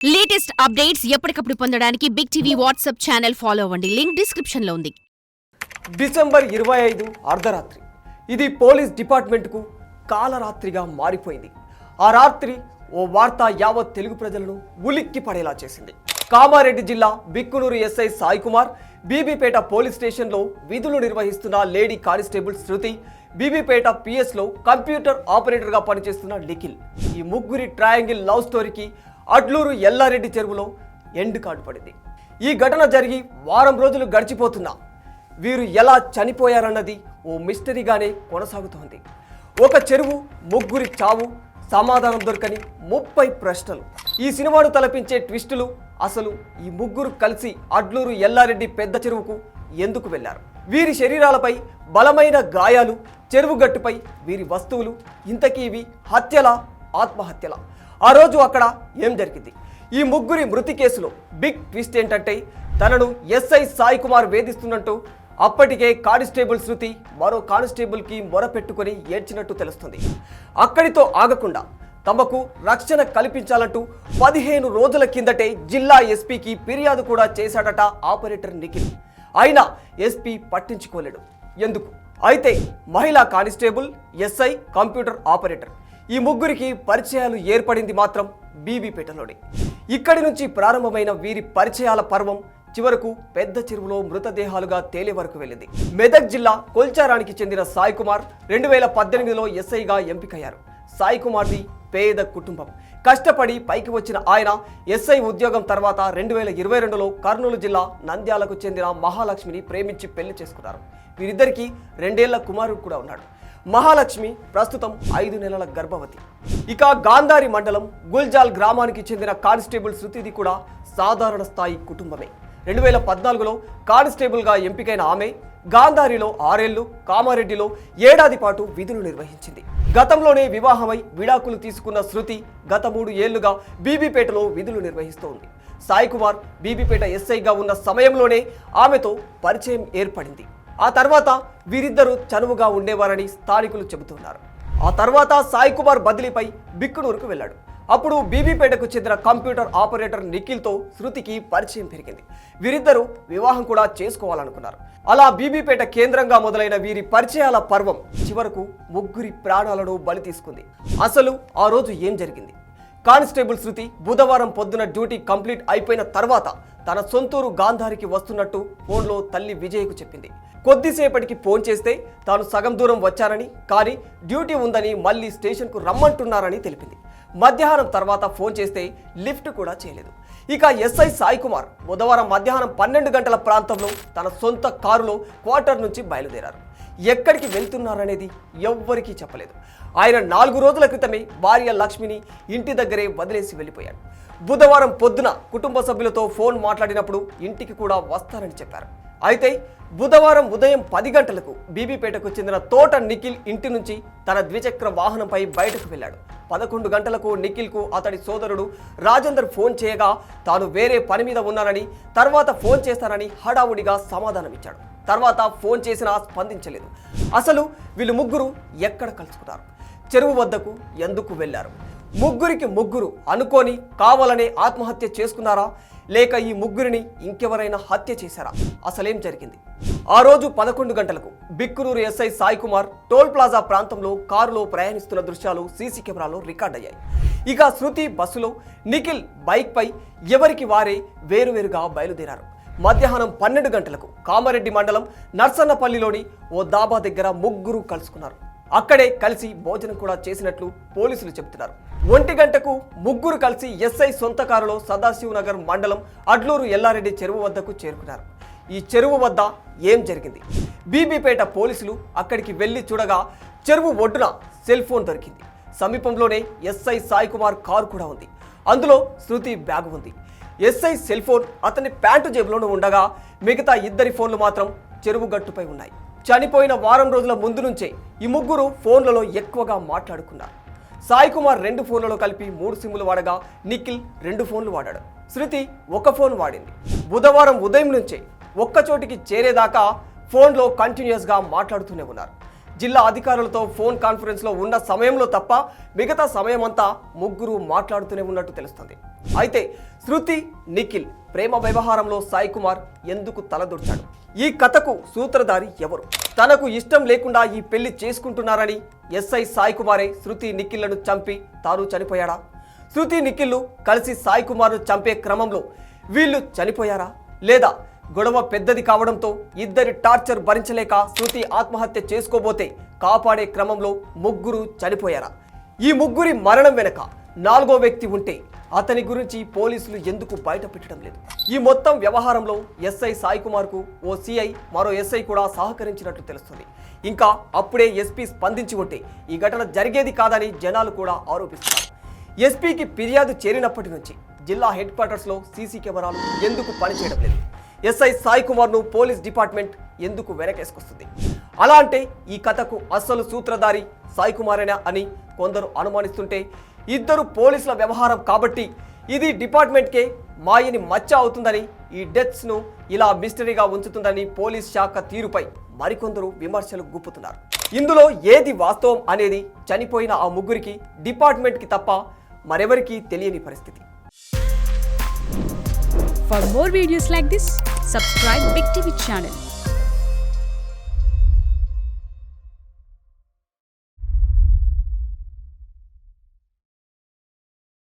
Latest updates ఎప్పటికప్పుడు పొందడానికి Big TV WhatsApp channel follow అవ్వండి. లింక్ డిస్క్రిప్షన్ లో ఉంది. డిసెంబర్ 25 అర్ధరాత్రి ఇది పోలీస్ డిపార్ట్మెంట్కు కాలరాత్రిగా మారిపోయింది. ఆ రాత్రి ఓ వార్త యావత్ తెలుగు ప్రజలను ఉలిక్కి పడేలా చేసింది. కామారెడ్డి జిల్లా బిక్కునూరు ఎస్ఐ సాయి కుమార్, బీబీపేట పోలీస్ స్టేషన్లో విధులు నిర్వహిస్తున్న లేడీ కానిస్టేబుల్ శృతి, బీబీపేట పిఎస్లో కంప్యూటర్ ఆపరేటర్గా పనిచేస్తున్న నిఖిల్, ఈ ముగ్గురి ట్రయాంగిల్ లవ్ స్టోరీకి అడ్లూరు ఎల్లారెడ్డి చెరువులో ఎండ్ కార్డు పడింది. ఈ ఘటన జరిగి వారం రోజులు గడిచిపోతున్నా వీరు ఎలా చనిపోయారన్నది ఓ మిస్టరీగానే కొనసాగుతోంది. ఒక చెరువు, ముగ్గురి చావు, సమాధానం దొరకని 30 ప్రశ్నలు. ఈ సినిమాను తలపించే ట్విస్టులు. అసలు ఈ ముగ్గురు కలిసి అడ్లూరు ఎల్లారెడ్డి పెద్ద చెరువుకు ఎందుకు వెళ్లారు? వీరి శరీరాలపై బలమైన గాయాలు, చెరువు గట్టుపై వీరి వస్తువులు. ఇంతకీ ఇవి హత్యలా, ఆత్మహత్యలా? ఆ రోజు అక్కడ ఏం జరిగింది? ఈ ముగ్గురి మృతి కేసులో బిగ్ ట్విస్ట్ ఏంటంటే, తనను ఎస్ఐ సాయి కుమార్ వేధిస్తున్నట్టు అప్పటికే కానిస్టేబుల్ శృతి మరో కానిస్టేబుల్కి మొరపెట్టుకొని ఏడ్చినట్టు తెలుస్తుంది. అక్కడితో ఆగకుండా తమకు రక్షణ కల్పించాలంటూ 15 రోజుల కిందటే జిల్లా ఎస్పీకి ఫిర్యాదు కూడా చేశాడట ఆపరేటర్ నిఖిల్. అయినా ఎస్పీ పట్టించుకోలేడు. ఎందుకు? అయితే మహిళా కానిస్టేబుల్, ఎస్ఐ, కంప్యూటర్ ఆపరేటర్, ఈ ముగ్గురికి పరిచయాలు ఏర్పడింది మాత్రం బీబీపేటలోనే. ఇక్కడి నుంచి ప్రారంభమైన వీరి పరిచయాల పర్వం చివరకు పెద్ద చెరువులో మృతదేహాలుగా తేలే వరకు వెళ్ళింది. మెదక్ జిల్లా కొల్చారానికి చెందిన సాయి కుమార్ 2018లో ఎస్ఐగా ఎంపికయ్యారు. సాయి కుమార్ది పేద కుటుంబం. కష్టపడి పైకి వచ్చిన ఆయన ఎస్ఐ ఉద్యోగం తర్వాత 2022లో కర్నూలు జిల్లా నంద్యాలకు చెందిన మహాలక్ష్మిని ప్రేమించి పెళ్లి చేసుకున్నారు. వీరిద్దరికీ 2 ఏళ్ల కుమారుడు కూడా ఉన్నాడు. మహాలక్ష్మి ప్రస్తుతం 5 నెలల గర్భవతి. ఇక గాంధారి మండలం గుల్జాల్ గ్రామానికి చెందిన కానిస్టేబుల్ శృతిది కూడా సాధారణ స్థాయి కుటుంబమే. 2014లో కానిస్టేబుల్గా ఎంపికైన ఆమె గాంధారిలో 6 ఏళ్లు, కామారెడ్డిలో 1 ఏడాది పాటు విధులు నిర్వహించింది. గతంలోనే వివాహమై విడాకులు తీసుకున్న శృతి గత 3 ఏళ్లుగా బీబీపేటలో విధులు నిర్వహిస్తోంది. సాయి కుమార్ బీబీపేట ఎస్ఐగా ఉన్న సమయంలోనే ఆమెతో పరిచయం ఏర్పడింది. ఆ తర్వాత వీరిద్దరూ చనువుగా ఉండేవారని స్థానికులు చెబుతున్నారు. ఆ తర్వాత సాయి కుమార్ బదిలీపై బిక్కునూరుకు వెళ్ళాడు. అప్పుడు బీబీపేటకు చెందిన కంప్యూటర్ ఆపరేటర్ నిఖిల్తో శృతికి పరిచయం పెరిగింది. వీరిద్దరూ వివాహం కూడా చేసుకోవాలనుకున్నారు. అలా బీబీపేట కేంద్రంగా మొదలైన వీరి పరిచయాల పర్వం చివరకు ముగ్గురి ప్రాణాలను బలి తీసుకుంది. అసలు ఆ రోజు ఏం జరిగింది? కానిస్టేబుల్ శృతి బుధవారం పొద్దున డ్యూటీ కంప్లీట్ అయిపోయిన తర్వాత తన సొంతూరు గాంధారికి వస్తున్నట్టు ఫోన్లో తల్లి విజయ్కు చెప్పింది. కొద్దిసేపటికి ఫోన్ చేస్తే తాను సగం దూరం వచ్చానని, కానీ డ్యూటీ ఉందని మళ్ళీ స్టేషన్కు రమ్మంటున్నారని తెలిపింది. మధ్యాహ్నం తర్వాత ఫోన్ చేస్తే లిఫ్ట్ కూడా చేయలేదు. ఇక ఎస్ఐ సాయి కుమార్ బుధవారం మధ్యాహ్నం 12 గంటల ప్రాంతంలో తన సొంత కారులో క్వార్టర్ నుంచి బయలుదేరారు. ఎక్కడికి వెళ్తున్నారనేది ఎవ్వరికీ చెప్పలేదు. ఆయన 4 రోజుల క్రితమే భార్య లక్ష్మిని ఇంటి దగ్గరే వదిలేసి వెళ్ళిపోయాడు. బుధవారం పొద్దున కుటుంబ సభ్యులతో ఫోన్ మాట్లాడినప్పుడు ఇంటికి కూడా వస్తారని చెప్పారు. అయితే బుధవారం ఉదయం 10 గంటలకు బీబీపేటకు చెందిన తోట నిఖిల్ ఇంటి నుంచి తన ద్విచక్ర వాహనంపై బయటకు వెళ్ళాడు. 11 గంటలకు నిఖిల్కు అతడి సోదరుడు రాజేందర్ ఫోన్ చేయగా తాను వేరే పని మీద ఉన్నానని, తర్వాత ఫోన్ చేస్తానని హడావుడిగా సమాధానమిచ్చాడు. తర్వాత ఫోన్ చేసినా స్పందించలేదు. అసలు వీళ్ళు ముగ్గురు ఎక్కడ కలుసుకున్నారు? చెరువు వద్దకు ఎందుకు వెళ్లారు? ముగ్గురికి ముగ్గురు అనుకోని కావాలనే ఆత్మహత్య చేసుకున్నారా, లేక ఈ ముగ్గురిని ఇంకెవరైనా హత్య చేశారా? అసలేం జరిగింది? ఆ రోజు 11 గంటలకు Bikkunur SI Sai Kumar toll plaza ప్రాంతంలో కారులో ప్రయాణిస్తున్న దృశ్యాలు సీసీ కెమెరాలో రికార్డ్ అయ్యాయి. ఇక శృతి బస్సులో, నిఖిల్ బైక్పై ఎవరికి వారే వేరువేరుగా బయలుదేరారు. మధ్యాహ్నం 12 గంటలకు కామారెడ్డి మండలం నర్సన్నపల్లిలోని ఓ దాబా దగ్గర ముగ్గురు కలుసుకున్నారు. అక్కడే కలిసి భోజనం కూడా చేసినట్లు పోలీసులు చెబుతున్నారు. 1 గంటకు ముగ్గురు కలిసి ఎస్ఐ సొంత కారులో సదాశివనగర్ మండలం అడ్లూరు ఎల్లారెడ్డి చెరువు వద్దకు చేరుకున్నారు. ఈ చెరువు వద్ద ఏం జరిగింది? బీబీపేట పోలీసులు అక్కడికి వెళ్లి చూడగా చెరువు ఒడ్డున సెల్ ఫోన్ దొరికింది. సమీపంలోనే ఎస్ఐ సాయి కుమార్ కారు కూడా ఉంది. అందులో శృతి బ్యాగ్ ఉంది. ఎస్ఐ సెల్ ఫోన్ అతని ప్యాంటు జేబులోనూ ఉండగా మిగతా 2 ఫోన్లు మాత్రం చెరువు గట్టుపై ఉన్నాయి. చనిపోయిన వారం రోజుల ముందు నుంచే ఈ ముగ్గురు ఫోన్లలో ఎక్కువగా మాట్లాడుకున్నారు. సాయి కుమార్ 2 ఫోన్లలో కలిపి 3 సిమ్లు వాడగా నిఖిల్ 2 ఫోన్లు వాడాడు. శృతి 1 ఫోన్ వాడింది. బుధవారం ఉదయం నుంచే ఒక్కచోటికి చేరేదాకా ఫోన్లో కంటిన్యూస్గా మాట్లాడుతూనే ఉన్నారు. జిల్లా అధికారులతో ఫోన్ కాన్ఫరెన్స్లో ఉన్న సమయంలో తప్ప మిగతా సమయమంతా ముగ్గురు మాట్లాడుతూనే ఉన్నట్టు తెలుస్తుంది. అయితే శృతి, నిఖిల్ ప్రేమ వ్యవహారంలో సాయి కుమార్ ఎందుకు తలదూర్చాడు? ఈ కథకు సూత్రధారి ఎవరు? తనకు ఇష్టం లేకుండా ఈ పెళ్లి చేసుకుంటున్నారని ఎస్ఐ సాయి కుమారే శృతి, నిఖిల్లను చంపి తాను చనిపోయాడా? శృతి, నిఖిల్లు కలిసి సాయి కుమార్ను చంపే క్రమంలో వీళ్ళు చనిపోయారా? లేదా గొడవ పెద్దది కావడంతో ఇద్దరి టార్చర్ భరించలేక శృతి ఆత్మహత్య చేసుకోబోతే కాపాడే క్రమంలో ముగ్గురు చనిపోయారా? ఈ ముగ్గురి మరణం వెనక నాలుగో వ్యక్తి ఉంటే అతని గురించి పోలీసులు ఎందుకు బయట పెట్టడం లేదు? ఈ మొత్తం వ్యవహారంలో ఎస్ఐ సాయి కుమార్కు ఓ సిఐ, మరో ఎస్ఐ కూడా సహకరించినట్లు తెలుస్తుంది. ఇంకా అప్పుడే ఎస్పీ స్పందించి ఉంటే ఈ ఘటన జరిగేది కాదని జనాలు కూడా ఆరోపిస్తున్నారు. ఎస్పీకి ఫిర్యాదు చేరినప్పటి నుంచి జిల్లా హెడ్ క్వార్టర్స్లో సీసీ కెమెరాలు ఎందుకు పనిచేయడం లేదు? ఎస్ఐ సాయి కుమార్ను పోలీస్ డిపార్ట్మెంట్ ఎందుకు వెనకేసుకొస్తుంది? అలా అంటే ఈ కథకు అసలు సూత్రధారి సాయి కుమారేనా అని కొందరు అనుమానిస్తుంటే, ఇద్దరు పోలీసుల వ్యవహారం కాబట్టి ఇది డిపార్ట్మెంట్కే మాయని మచ్చ అవుతుందని, ఈ డెత్స్ను ఇలా మిస్టరీగా ఉంచుతుందని పోలీస్ శాఖ తీరుపై మరికొందరు విమర్శలు గుప్పుతున్నారు. ఇందులో ఏది వాస్తవం అనేది చనిపోయిన ఆ ముగ్గురికి, డిపార్ట్మెంట్కి తప్ప మరెవరికీ తెలియని పరిస్థితి. For more videos like this, subscribe Big TV channel.